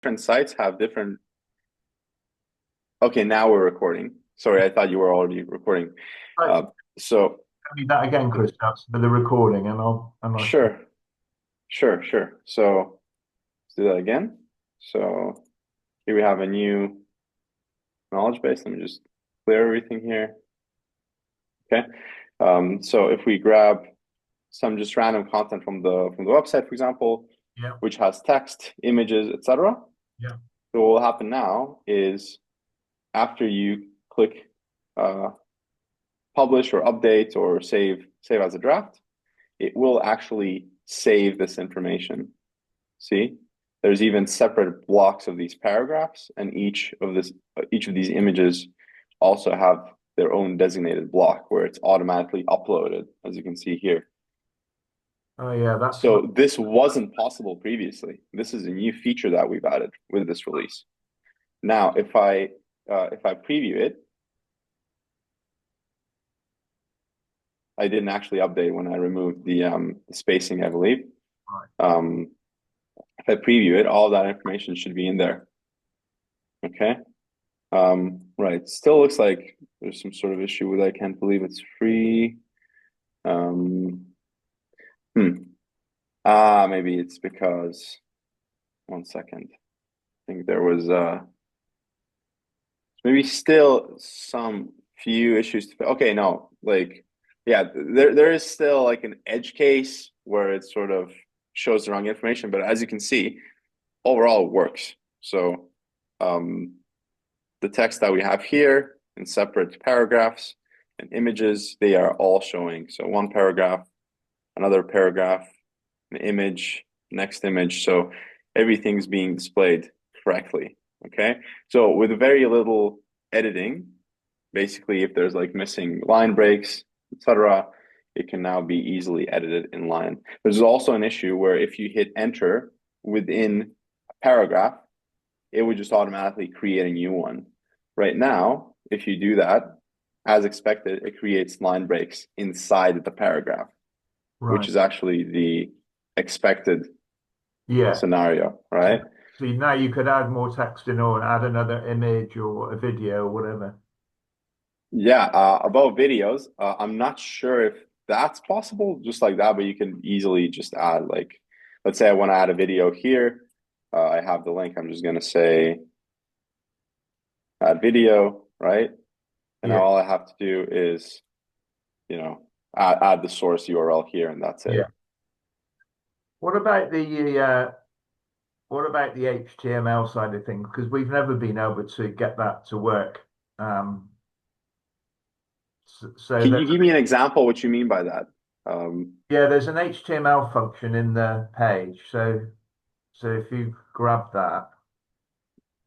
different sites have different. Okay, now we're recording. Sorry, I thought you were already recording. Right. Uh, so Tell me that again, Chris, that's for the recording, and I'll show. sure, sure. So let's do that again. So here we have a new knowledge base. Let me just clear everything here. Okay. So if we grab some just random content from the website, for example, Yeah, which has text, images, etc. yeah. So what will happen now is after you click uh, publish or update or save as a draft, it will actually save this information. See, there's even separate blocks of these paragraphs, and each of these images also have their own designated block where it's automatically uploaded, as you can see here. Oh, yeah, that's not. So this wasn't possible previously. This is a new feature that we've added with this release. Now, if I preview it, I didn't actually update when I removed the spacing, I believe. Right. Um, if I preview it, all that information should be in there. Okay. Right. Still looks like there's some sort of issue with I can't believe it's free. Um, hmm. Maybe it's because one second. I think there was maybe still some few issues okay, no, like yeah, there is still like an edge case where it sort of shows the wrong information, but as you can see, overall it works. So um the text that we have here in separate paragraphs and images, they are all showing. So one paragraph, another paragraph, an image, next image. So everything's being displayed correctly. Okay. So with very little editing, basically, if there's like missing line breaks, etc., it can now be easily edited in line. There's also an issue where if you hit enter within a paragraph, it would just automatically create a new one. Right now, if you do that, as expected, it creates line breaks inside the paragraph, which Right. is actually the expected Yeah. scenario, So, right? so now you could add more text in or add another image or a video or whatever. Yeah, about videos, I'm not sure if that's possible just like that, but you can easily just add like, let's say I want to add a video here. I have the link. I'm just going to say add video, right? And Yeah. now all I have to do is, you know, add the source URL here, and that's it. Yeah. What about the HTML side of things? Because we've never been able to get that to work. Um, so Can you there's give me an example what you mean by that? Um, yeah, there's an HTML function in the page. So if you grab that,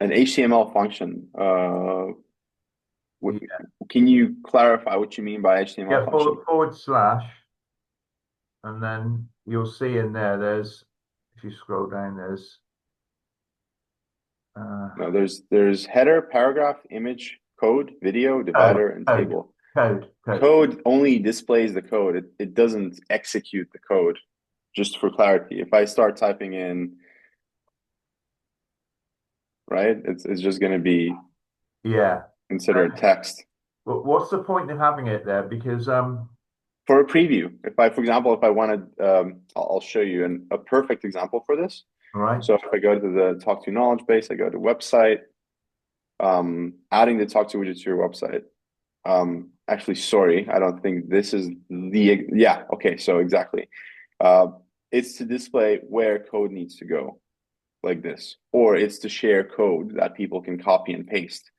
an HTML function. yeah, Can you clarify what you mean by HTML yeah, function? forward slash, and then you'll see in there. There's if you scroll down, there's uh, No, there's header, paragraph, image, code, video, code, divider, and code, table. code. Code only displays the code. It doesn't execute the code. Just for clarity, if I start typing in, right, it's just going to be Yeah. considered text. But what's the point of having it there? Because For a preview, if I, for example, if I wanted, I'll show you a perfect example for this. all right, So if I go to the Talk to knowledge base, I go to website, adding the Talk to widget to your website. Actually, sorry, I don't think this is yeah, okay, so exactly. Uh, it's to display where code needs to go, like this, or it's to share code that people can copy and paste.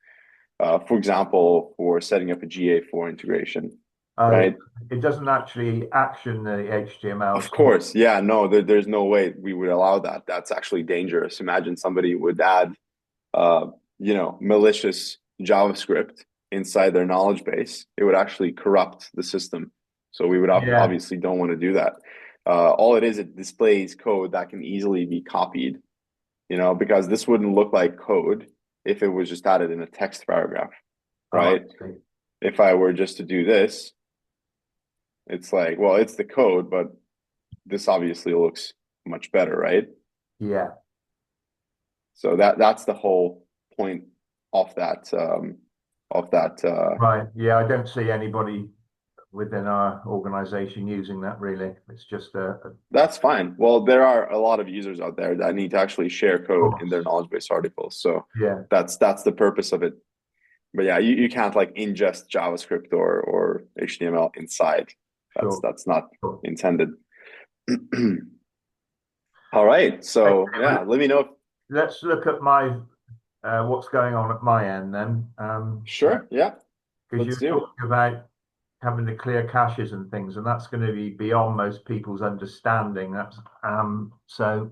For example, for setting up a GA4 integration, uh, right? it doesn't actually action the HTML. Of course, yeah, no, there's no way we would allow that. That's actually dangerous. Imagine somebody would add, uh, malicious JavaScript inside their knowledge base. It would actually corrupt the system. So we would Yeah, obviously don't want to do that. All it is, it displays code that can easily be copied, because this wouldn't look like code if it was just added in a text paragraph, oh, right? I see. If I were just to do this, it's like, well, it's the code, but this obviously looks much better, right? Yeah. So that's the whole point of that. Right. Yeah, I don't see anybody within our organization using that really. It's just a That's fine. Well, there are a lot of users out there that need to actually share code in their course. knowledge base articles. So Yeah, that's the purpose of it. But yeah, you can't like ingest JavaScript or HTML inside. That's sure. that's not Sure. intended. All right. Okay, So well, yeah, let me know if let's look at my what's going on at my end then. So sure. Yeah, because you let's were do. talking about having to clear caches and things, and that's going to be beyond most people's understanding. That's so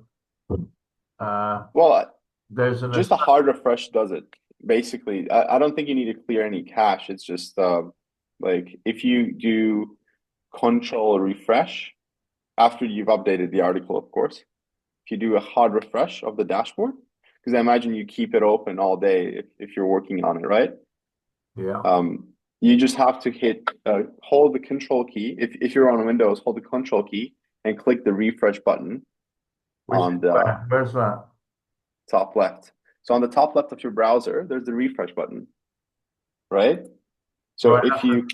uh, Well, there's an just a hard refresh does it. Basically, I don't think you need to clear any cache. It's just like if you do control refresh after you've updated the article, of course. If you do a hard refresh of the dashboard, because I imagine you keep it open all day if you're working on it, right? yeah. Um, you just have to hold the control key. If you're on Windows, hold the control key and click the refresh button Which on the where's that? top left. So on the top left of your browser, there's the refresh button, right? So Right. if you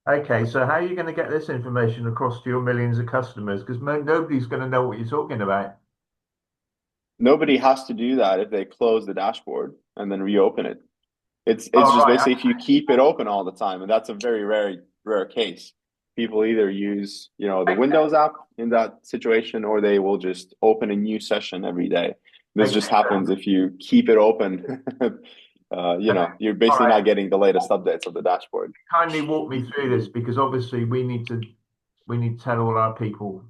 Okay. So how are you going to get this information across to your millions of customers? Because nobody's going to know what you're talking about. nobody has to do that if they close the dashboard and then reopen it. Oh, It's just right. basically if you keep it open all the time, and that's a very rare case. People either use, the Windows app in that situation, or they will just open a new session every day. This Okay. just happens if you keep it open. Okay. You're All basically right. not getting the latest updates of the dashboard. Kindly walk me through this because obviously we need to tell all our people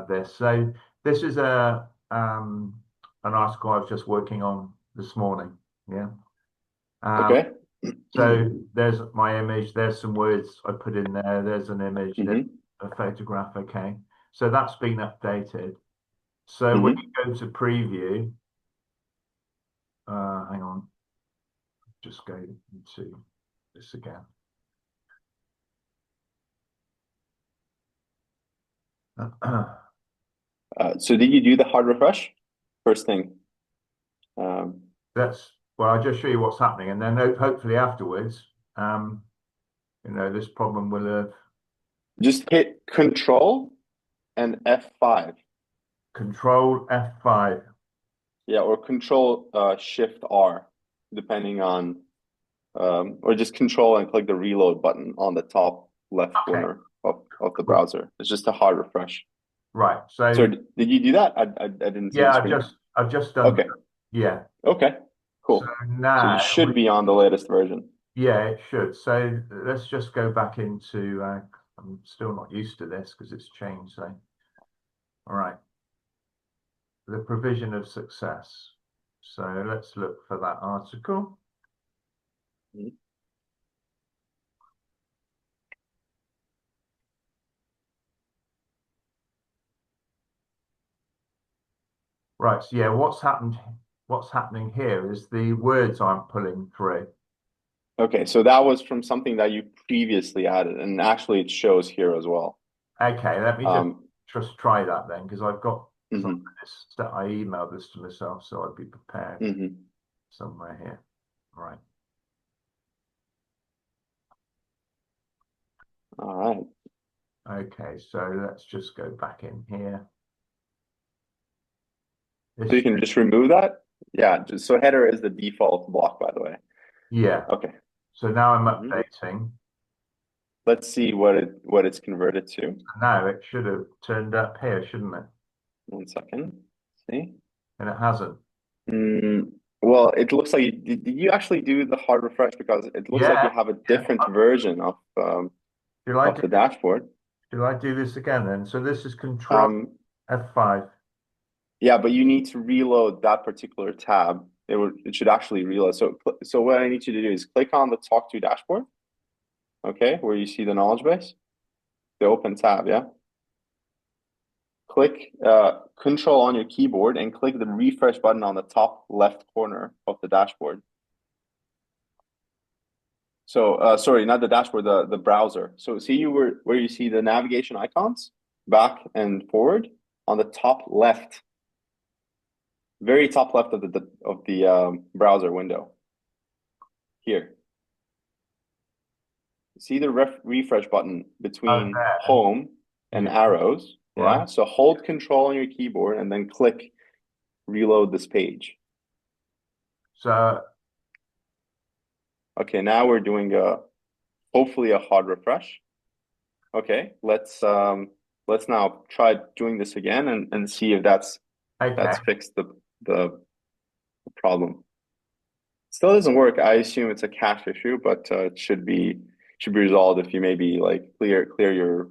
this. So this is a an article I was just working on this morning. Yeah. Um, Okay. so there's my image. There's some words I put in there. There's an image. There's Hmm. a photograph. Okay. So that's been updated. So when Hmm. you go to preview, hang on, just go into this again. So did you do the hard refresh first thing? Um, That's well, I'll just show you what's happening, and then hopefully afterwards, um, this problem will have just hit Control and F5. Control F5. Yeah, or Control Shift R, depending on, or just Control and click the reload button on the top left Okay, corner of the cool. browser. It's just a hard refresh. Right. So So did you do that? I didn't see the yeah, screen. I've just done that. Okay. Yeah. Okay. So Cool. So you now should be on the latest version. yeah, it should. So let's just go back into. I'm still not used to this because it's changed. So all right, the provision of success. So let's look for that article. Mhm. Right. So yeah, what's happening here is the words I'm pulling through. Okay, so that was from something that you previously added, and actually it shows here as well. Okay, let me Um, just try that then, because I've got some of mhm, this that I emailed this to myself, so I'd be prepared mhm. somewhere here. Right. All right. Okay, so let's just go back in here. So This you can just remove that. Yeah, so header is the default block, by the way. yeah. Okay. So now I'm Hmm. updating. Let's see what it's converted to. Now it should have turned up here, shouldn't it? 1 second. See. And it hasn't. Mm, well, it looks like did you actually do the hard refresh because it looks like Yeah, you have a yeah. different version Should I of do the dashboard. should I do this again then? So this is Control Um, F5. yeah, but you need to reload that particular tab. It should actually reload. So what I need you to do is click on the Talk to dashboard. Okay, where you see the knowledge base, the open tab. Yeah, click Control on your keyboard and click the refresh button on the top left corner of the dashboard. So sorry, not the dashboard, the browser. So see you where you see the navigation icons back and forward on the top left. very top left of the browser window here. See the refresh button Oh, between there. home and Yeah. arrows. Right. Yeah. So hold control on your keyboard and then click reload this page. So, Okay, now we're doing a hopefully a hard refresh. Okay, let's now try doing this again and see if okay. that's fixed the problem. Still doesn't work. I assume it's a cache issue, but it should be resolved if you maybe like clear your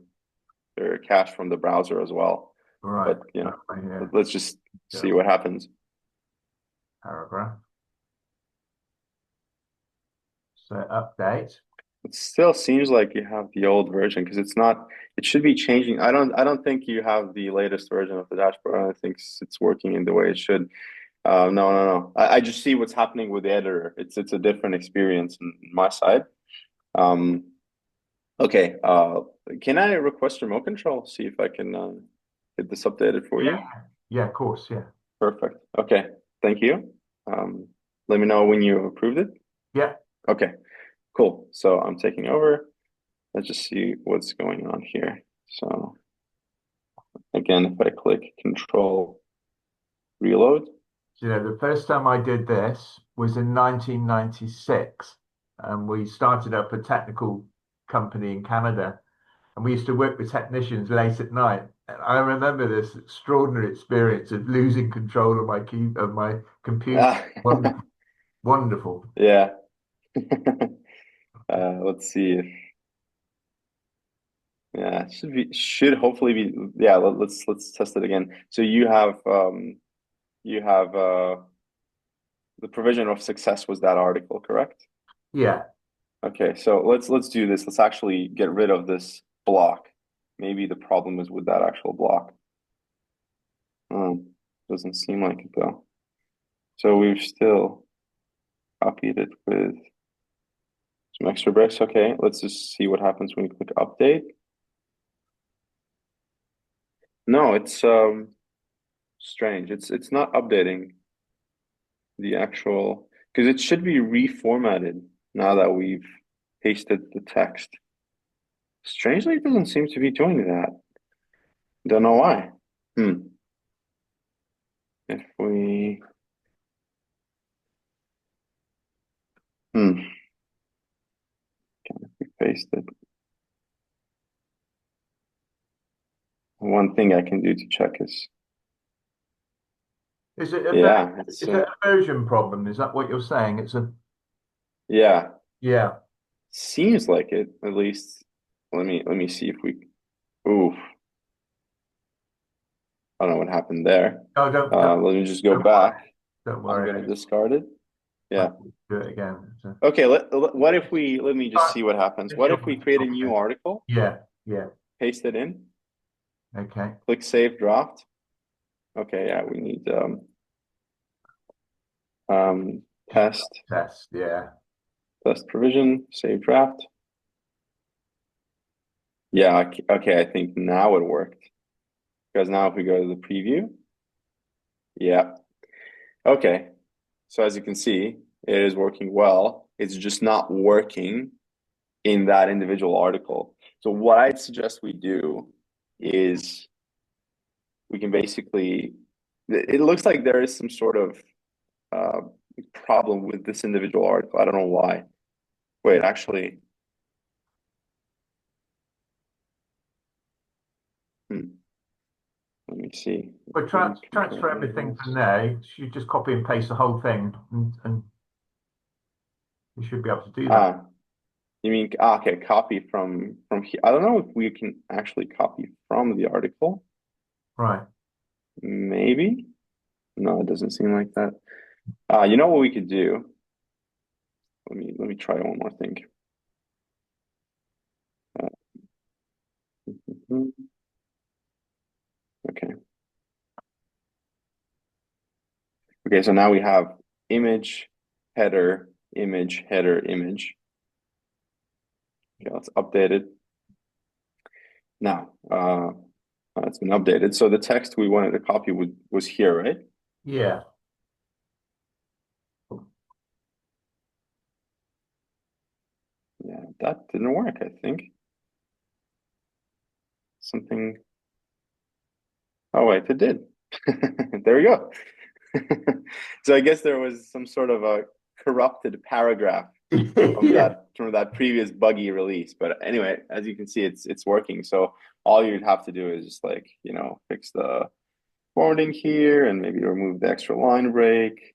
cache from the browser as well. Right. But you know, Right here. let's just Yeah. see what happens. Paragraph. So update. It still seems like you have the old version because it's not. It should be changing. I don't think you have the latest version of the dashboard. I don't think it's working in the way it should. No, no, no. I just see what's happening with the editor. It's a different experience on my side. Um, okay. Can I request remote control? See if I can get this updated for Yeah. you. Yeah, of course. Yeah. Perfect. Okay. Thank you. Let me know when you have approved it. Yeah. Okay. Cool. So I'm taking over. Let's just see what's going on here. So again, if I click Control Reload. You know, the first time I did this was in 1996, and we started up a technical company in Canada, and we used to work with technicians late at night. And I remember this extraordinary experience of losing control of my computer. Ah, Wonderful, wonderful. yeah. Let's see if yeah, it should hopefully be yeah, let's test it again. So you have the provision of success was that article, correct? Yeah. Okay, so let's do this. Let's actually get rid of this block. Maybe the problem is with that actual block. Doesn't seem like it though. So we've still copied it with some extra bricks. Okay, let's just see what happens when you click update. No, it's strange. It's not updating the actual because it should be reformatted now that we've pasted the text. Strangely, it doesn't seem to be doing that. Don't know why. Hmm. If we hmm, we paste it. One thing I can do to check is Is it a yeah, is it a version problem? Is that what you're saying? It's a yeah, yeah. seems like it at least. Let me see if we. Ooh, I don't know what happened there. No, Let me just go don't worry. back. Don't I'm worry. gonna discard it. I Yeah. can do it again. So, Okay. What if we let me just see what happens. What if we create a new article, yeah. Yeah. paste it in, Okay. click save draft. Okay. Yeah, we need um test Test. Yeah. test provision save draft. Yeah. Okay. I think now it worked because now if we go to the preview, yeah. Okay. So as you can see, it is working well. It's just not working in that individual article. So what I'd suggest we do is we can basically, it looks like there is some sort of uh, problem with this individual article. I don't know why. Wait, actually, hmm, let me see. But transfer everything from there. You just copy and paste the whole thing, and you should be able to do that. Ah, you mean okay, copy from here. I don't know if we can actually copy from the article. Right. Maybe. No, it doesn't seem like that. You know what we could do? Let me try one more thing. Uh, mhm. Okay. Okay, so now we have image, header, image. Okay, let's update it. Now, it's been updated. So the text we wanted to copy was here, right? Yeah. that didn't work, I think. Something. Oh, wait, it did. There we go. So I guess there was some sort of a corrupted paragraph Yeah, from that previous buggy release. But anyway, as you can see, it's working. So all you'd have to do is just like, fix the forwarding here and maybe remove the extra line break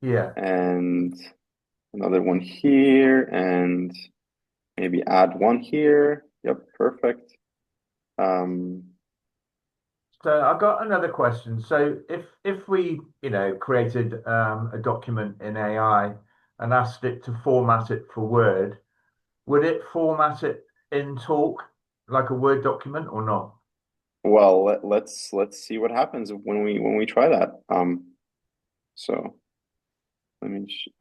yeah. and another one here and maybe add one here. Yep, perfect. Um, So I got another question. So if we, created a document in AI and asked it to format it for Word, would it format it in Talk like a Word document or not? well, let's see what happens when we try that. So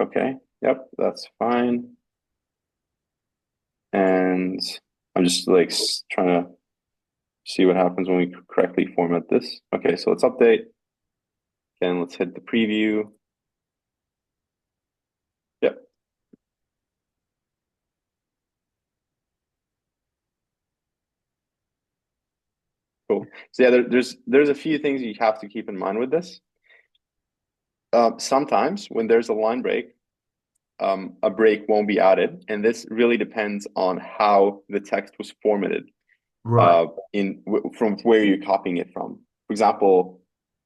okay, yep, that's fine. And I'm just like trying to see what happens when we correctly format this. Okay, so let's update. Again, let's hit the preview. Yep, cool. So yeah, there's a few things you have to keep in mind with this. Sometimes when there's a line break, a break won't be added, and this really depends on how the text was formatted. Right. From where you're copying it from. For example,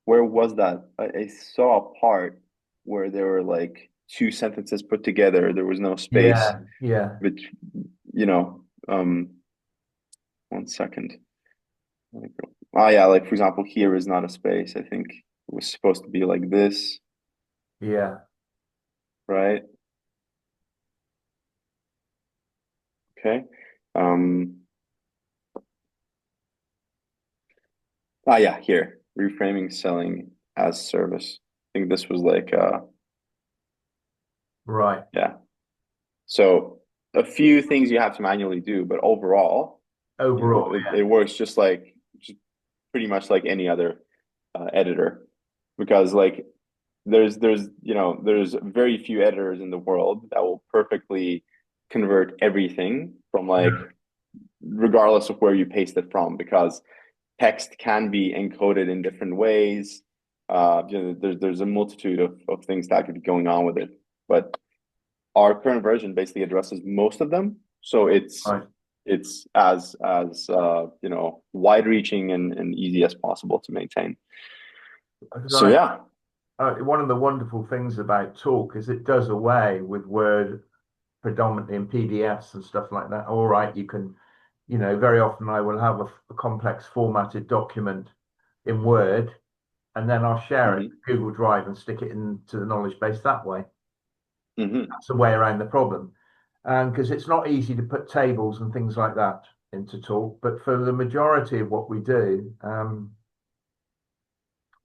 where was that? I saw a part where there were like two sentences put together. There was no space, Yeah, yeah, but you know, um, one second. Oh yeah, like for example, here is not a space. I think it was supposed to be like this, yeah. right? Okay. Um, yeah, here, reframing selling as service. I think this was like Right. yeah. So a few things you have to manually do, but overall, Overall, it works just pretty much like any other editor, because like there's very few editors in the world that will perfectly convert everything from yeah. like regardless of where you paste it from, because text can be encoded in different ways. There's a multitude of things that could be going on with it, but our current version basically addresses most of them. So Right. it's as wide reaching and easy as possible to maintain. Because So yeah. one of the wonderful things about Talk is it does away with Word predominantly in PDFs and stuff like that. All right, you can, very often I will have a complex formatted document in Word, and then I'll share it Hmm. to Google Drive and stick it into the knowledge base that way. Hmm. That's a way around the problem. And because it's not easy to put tables and things like that into Talk, but for the majority of what we do,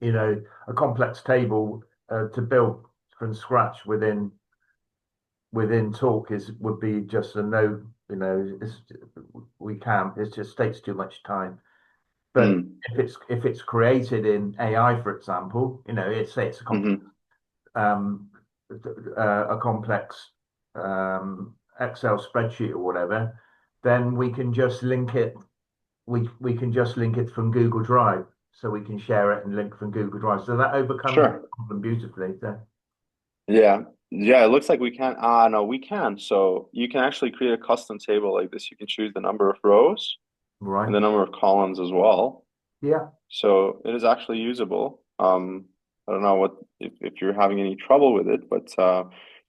a complex table to build from scratch within Talk would be just a no. We can. It just takes too much time. But Mm. if it's created in AI, for example, it's Hmm. um, a complex Excel spreadsheet or whatever, then we can just link it. We can just link it from Google Drive, so we can share it and link from Google Drive. So that overcomes the Sure. problem beautifully. So, Yeah. Yeah, it looks like we can. Ah, no, we can. So you can actually create a custom table like this. You can choose the number of rows and right. the number of columns as well. Yeah. So it is actually usable. I don't know if you're having any trouble with it, but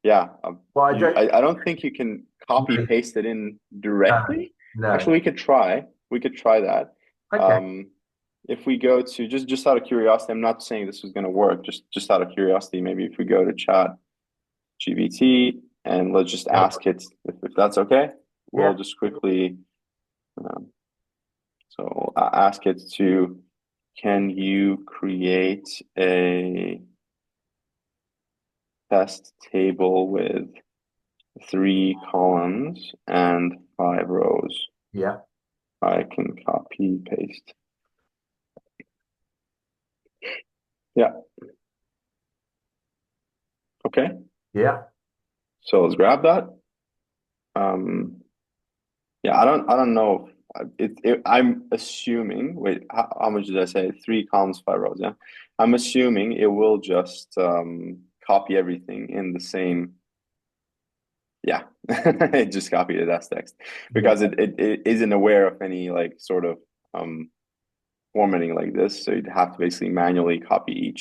yeah, Well, I don't. I don't think you can copy No, paste it in no, directly. no. Actually, we could try. We could try that. Okay. Um, if we go to just out of curiosity, I'm not saying this is going to work. Just out of curiosity, maybe if we go to chat GBT and let's just Yeah. ask it if that's okay. We'll Yeah. just quickly um, so ask it to, can you create a test table with 3 columns and 5 rows? Yeah. I can copy paste. Yeah. Okay. Yeah. So let's grab that. Um, Yeah, I don't know. I'm assuming. Wait, how much did I say? Three columns, five rows. Yeah, I'm assuming it will just copy everything in the same. Yeah, it just copied it as text Yeah, because it isn't aware of any like sort of formatting like this. So you'd have to basically manually copy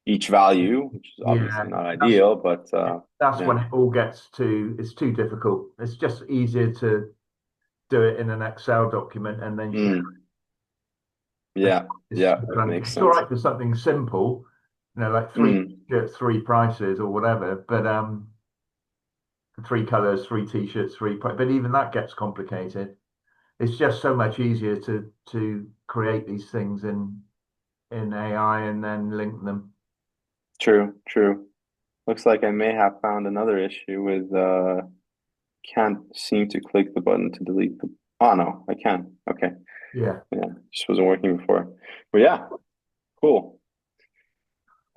each value, which is obviously yeah. not That's ideal. But that's yeah, when it all gets it's too difficult. It's just easier to do it in an Excel document and then share. mm, yeah, It's yeah, too clunky. makes It's all sense. right for something simple, like three Mm, shirts, three prices or whatever. But three colors, three t-shirts, but even that gets complicated. It's just so much easier to create these things in AI and then link them. true, true. Looks like I may have found another issue with can't seem to click the button to delete the. Oh no, I can. Okay, Yeah. yeah, just wasn't working before. But yeah, cool.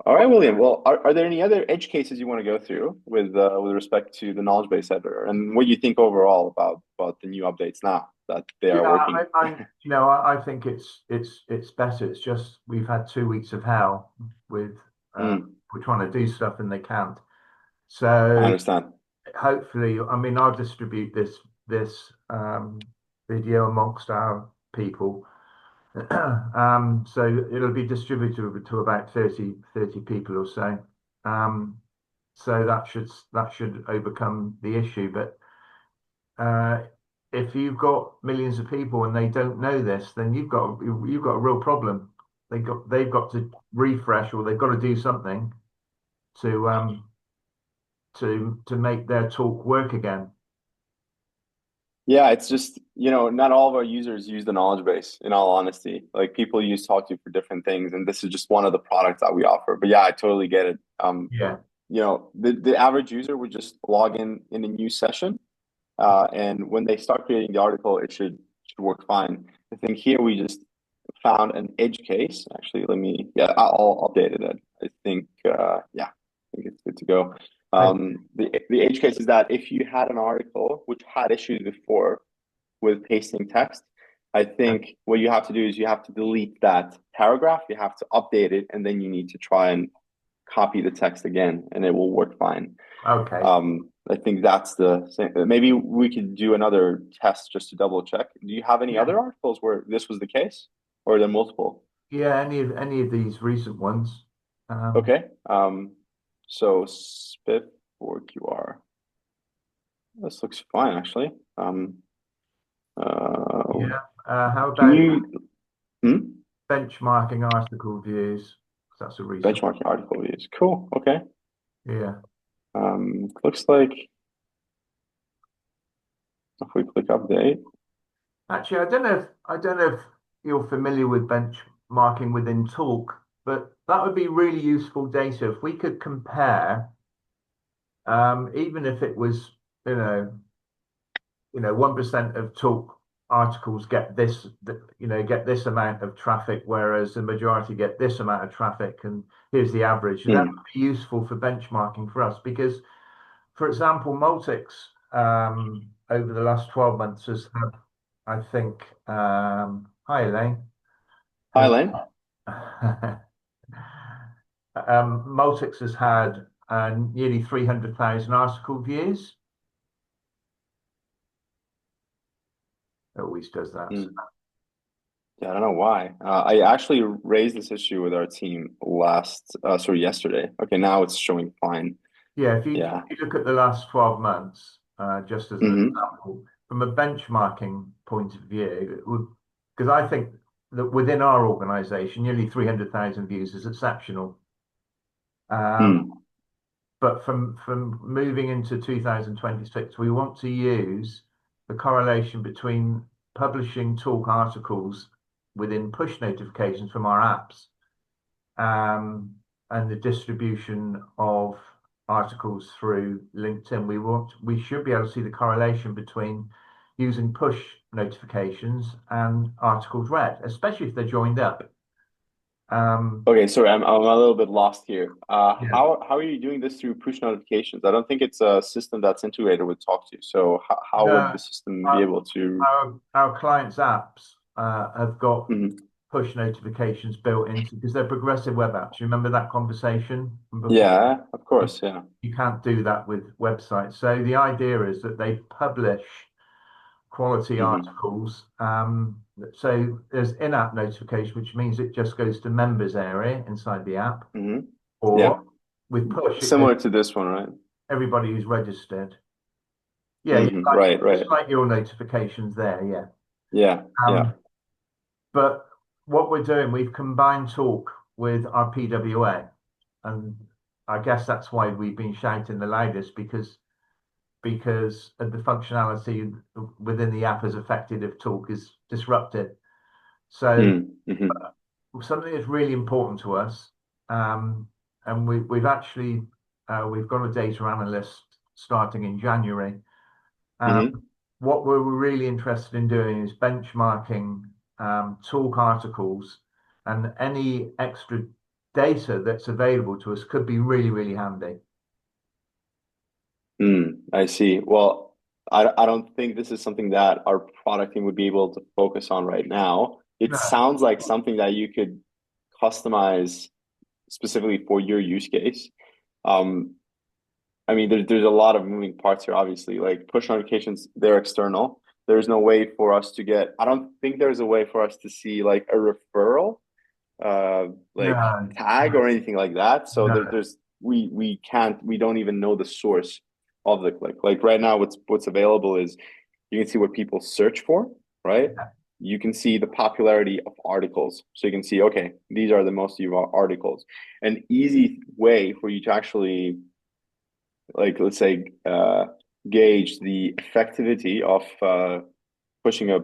All right, William. Well, are there any other edge cases you want to go through with respect to the knowledge base editor and what you think overall about the new updates now that they Yeah, are working? I think it's better. It's just we've had 2 weeks of hell with Mm, we're trying to do stuff and they can't. I So understand. hopefully, I mean, I'll distribute this video amongst our people. So it'll be distributed to about 30 people or so. Um, so that should overcome the issue. But uh, if you've got millions of people and they don't know this, then you've got a real problem. They've got to refresh or they've got to do something to to make their talk work again. Yeah, it's just, not all of our users use the knowledge base, in all honesty. Like people use TalkTo for different things, and this is just one of the products that we offer. But yeah, I totally get it. Yeah. The average user would just log in a new session, and when they start creating the article, it should work fine. I think here we just found an edge case. Actually, yeah, I'll update it. I think, yeah, I think it's good to go. I, The edge case is that if you had an article which had issues before with pasting text, I think what you have to do is you have to delete that paragraph, you have to update it, and then you need to try and copy the text again, and it will work fine. okay. I think that's the same. Maybe we could do another test just to double check. Do you have any Yeah. other articles where this was the case, or are there multiple? Yeah. Any of these recent ones. Um, Okay. So Spiff or QR. This looks fine, actually. Uh, yeah. How can about you benchmarking article views? That's a recent. benchmarking article views? Cool. Okay. Yeah. Looks like if we click update. Actually, I don't know if you're familiar with benchmarking within Talk, but that would be really useful data if we could compare, even if it was, you know, 1% of Talk articles get get this amount of traffic, whereas the majority get this amount of traffic, and here's the average. That Hmm. would be useful for benchmarking for us because, for example, Multics over the last 12 months has had, I think, hi Elaine, Hi, has Lane. Multics has had nearly 300,000 article views. It always does that. Hmm. Yeah, I don't know why. I actually raised this issue with our team yesterday. Okay, now it's showing fine. Yeah, if Yeah. you look at the last 12 months, just as an Hmm. example, from a benchmarking point of view, because I think that within our organization, nearly 300,000 views is exceptional. Um, Hmm. but from moving into 2026, we want to use the correlation between publishing talk articles within push notifications from our apps um, and the distribution of articles through LinkedIn. We should be able to see the correlation between using push notifications and articles read, especially if they're joined up. Okay, sorry, I'm a little bit lost here. Yeah. How are you doing this through push notifications? I don't think it's a system that's integrated with TalkTo. So how would the No, system be our, able to? our clients' apps have got Mhm. push notifications built into because they're progressive web apps. You remember that conversation from before? Yeah, of You, course, yeah. you can't do that with websites. So the idea is that they publish quality Hmm. articles. So there's in-app notification, which means it just goes to members area inside the app, Hmm. Yeah, or with push, it goes similar to to this one, right? everybody who's registered. Yeah, Right, just right. like your notifications there, yeah. Yeah, yeah. But what we're doing, we've combined Talk with our PWA, and I guess that's why we've been shouting the loudest because of the functionality within the app is affected if Talk is disrupted. So Mm-hmm. something that's really important to us, um, and we've actually we've got a data analyst starting in January. Um, Hmm. what we're really interested in doing is benchmarking talk articles, and any extra data that's available to us could be really, really handy. I see. Well, I don't think this is something that our product team would be able to focus on right now. It No, sounds like something that you could customize specifically for your use case. Um, I mean, there's a lot of moving parts here, obviously. Like push notifications, they're external. There's no way for us to get, I don't think there's a way for us to see like a referral, like no, tag or anything like that. So no. we can't, we don't even know the source of the click. Like right now, what's available is you can see what people search for, right? Yeah, You can see the popularity of articles. So you can see, okay, these are the most used articles. An easy way for you to actually, like, let's say, gauge the effectivity of pushing a,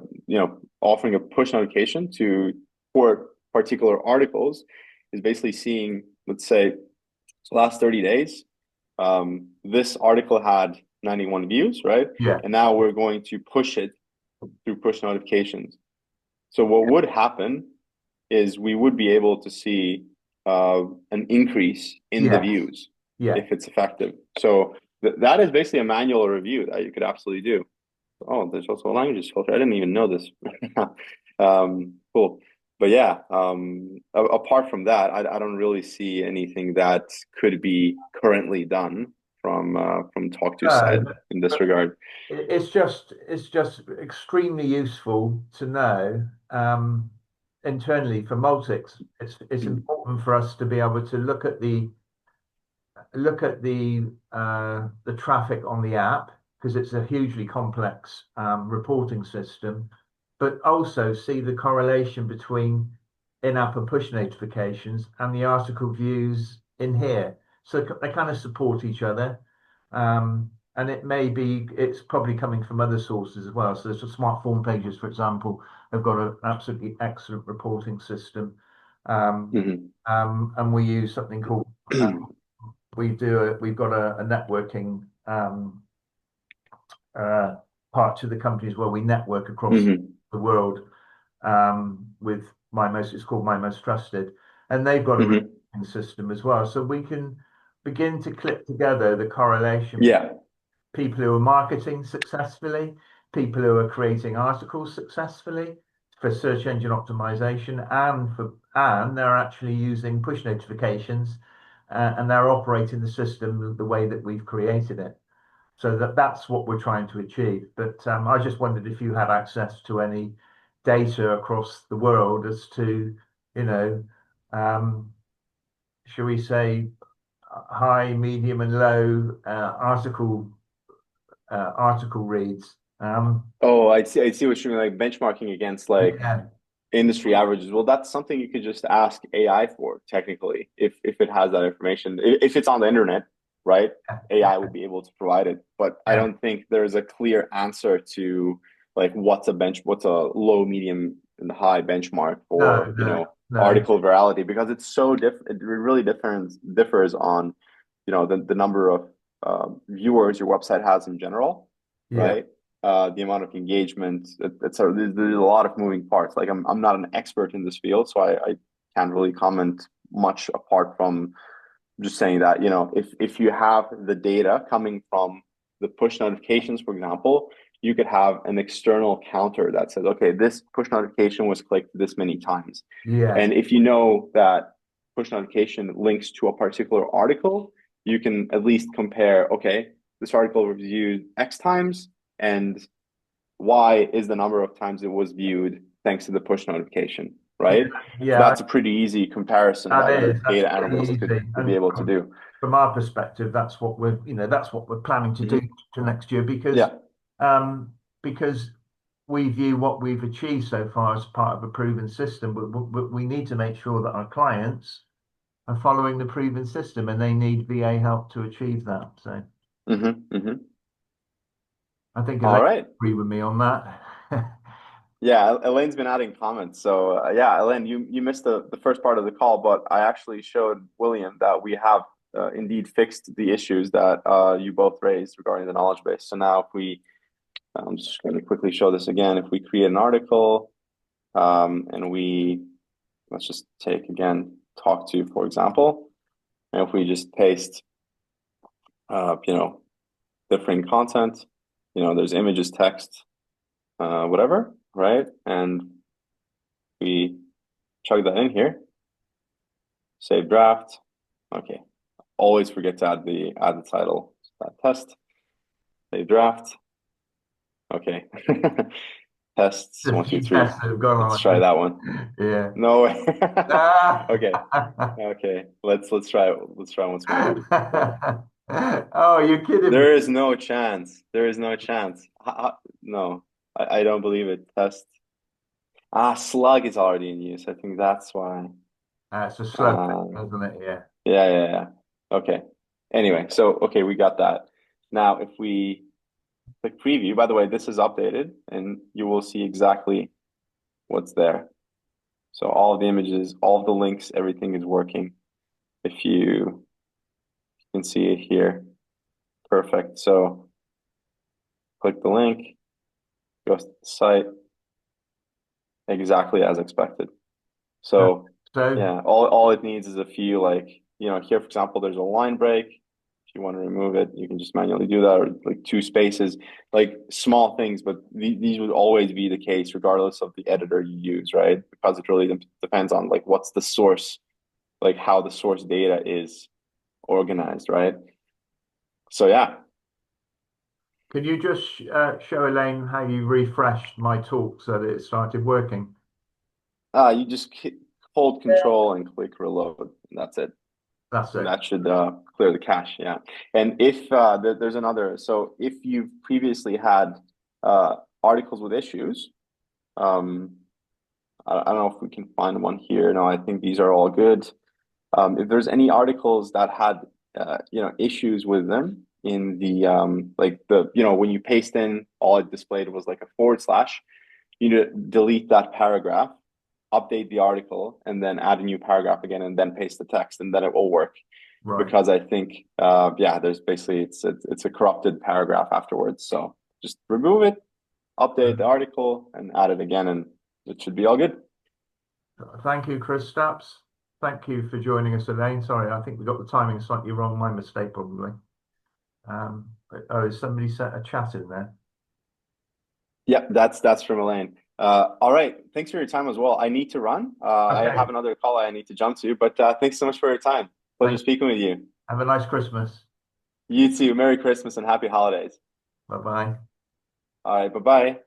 offering a push notification to for particular articles is basically seeing, let's say, last 30 days, this article had 91 views, right? yeah, And now we're going to push it through push notifications. So what would happen is we would be able to see an increase in the yes, views yeah. if it's effective. So that is basically a manual review that you could absolutely do. Oh, there's also a languages filter. I didn't even know this. Cool. But yeah, apart from that, I don't really see anything that could be currently done from Talk to No, side in this regard. it's just extremely useful to know internally for Multics. It's important for us to be able to look at the traffic on the app because it's a hugely complex reporting system, but also see the correlation between in-app and push notifications and the article views in here. So they kind of support each other. And it's probably coming from other sources as well. So there's smartphone pages, for example, have got an absolutely excellent reporting system. Um, Mhm. and we use something called we've got a networking uh, part to the companies where we network across Mhm. the world with it's called My Most Trusted, and they've got a Mhm. reporting system as well, so we can begin to clip together the correlation between Yeah. people who are marketing successfully, people who are creating articles successfully for search engine optimization, and they're actually using push notifications, and they're operating the system the way that we've created it. So that's what we're trying to achieve. But I just wondered if you had access to any data across the world as to, you know, um, shall we say, high, medium, and low article reads. Oh, I see what you mean, like benchmarking against like Yeah, industry averages. Well, that's something you could just ask AI for, technically, if it has that information. If it's on the internet, right? AI would be able to provide it. But I yeah. don't think there's a clear answer to like what's a low, medium, and high benchmark No, for, no, no. article virality because it's so it really differs on, the number of viewers your website has in general, Yeah, right? The amount of engagement, there's a lot of moving parts. Like I'm not an expert in this field, so I can't really comment much apart from just saying that, if you have the data coming from the push notifications, for example, you could have an external counter that says, okay, this push notification was clicked this many times. Yes. And if you know that push notification links to a particular article, you can at least compare, okay, this article was viewed X times, and Y is the number of times it was viewed thanks to the push notification, Yeah. right? So Yeah. that's a pretty easy comparison That that a is. That's data pretty analyst could, easy. could be And able to do. from our perspective, that's what that's what we're planning to do Mhm. to next year Yeah. um, because we view what we've achieved so far as part of a proven system, but we need to make sure that our clients are following the proven system and they need VA help to achieve that. So I think All Elaine right. agree with me on that. Yeah, Elaine's been adding comments. So yeah, Elaine, you missed the first part of the call, but I actually showed William that we have indeed fixed the issues that you both raised regarding the knowledge base. So now if we, I'm just going to quickly show this again. If we create an article and let's just take again, talk to, for example, and if we just paste, you know, different content, there's images, text, whatever, right? And we chug that in here, save draft. Okay. Always forget to add the title. That test, save draft. Okay. Tests, A one, two, few three. tests that have gone Let's on, I try think. that one. Yeah. No way. Okay. Ah! Okay. Let's try once more. So Oh, you're kidding me. there is no chance. There is no chance. No, I don't believe it. Test. Slug is already in use. I think that's why. It's a slow Um, thing, isn't it? Yeah. yeah. Okay. Anyway, so okay, we got that. Now, if we click preview, by the way, this is updated and you will see exactly what's there. So all of the images, all of the links, everything is working. If you can see it here, perfect. So click the link, goes to the site exactly as expected. Uh, So So, yeah, all it needs is a few like, here, for example, there's a line break. If you want to remove it, you can just manually do that, or like two spaces, like small things, but these would always be the case regardless of the editor you use, right? Because it really depends on like what's the source, like how the source data is organized, right? So yeah, can you just show Elaine how you refreshed my talk so that it started working? you just hold control and click reload, and that's it. That's And it. that should clear the cache. Yeah. And if there's another, so if you've previously had articles with issues, um, I don't know if we can find one here. No, I think these are all good. If there's any articles that had issues with them in the like the when you paste in, all it displayed was like a forward slash. You need to delete that paragraph, update the article, and then add a new paragraph again, and then paste the text, and then it will work. Right. Because I think there's basically it's a corrupted paragraph afterwards. So just remove it, update the article, and add it again, and it should be all good. Thank you, Chris Stapps. Thank you for joining us, Elaine. Sorry, I think we got the timing slightly wrong. My mistake, probably. Somebody sent a chat in there. Yeah, that's from Elaine. All right, thanks for your time as well. I need to run. I Okay. have another call I need to jump to, but thanks so much for your time. Pleasure Thank you. speaking with you. Have a nice Christmas. You too. Merry Christmas and happy holidays. Bye bye. All right, bye bye.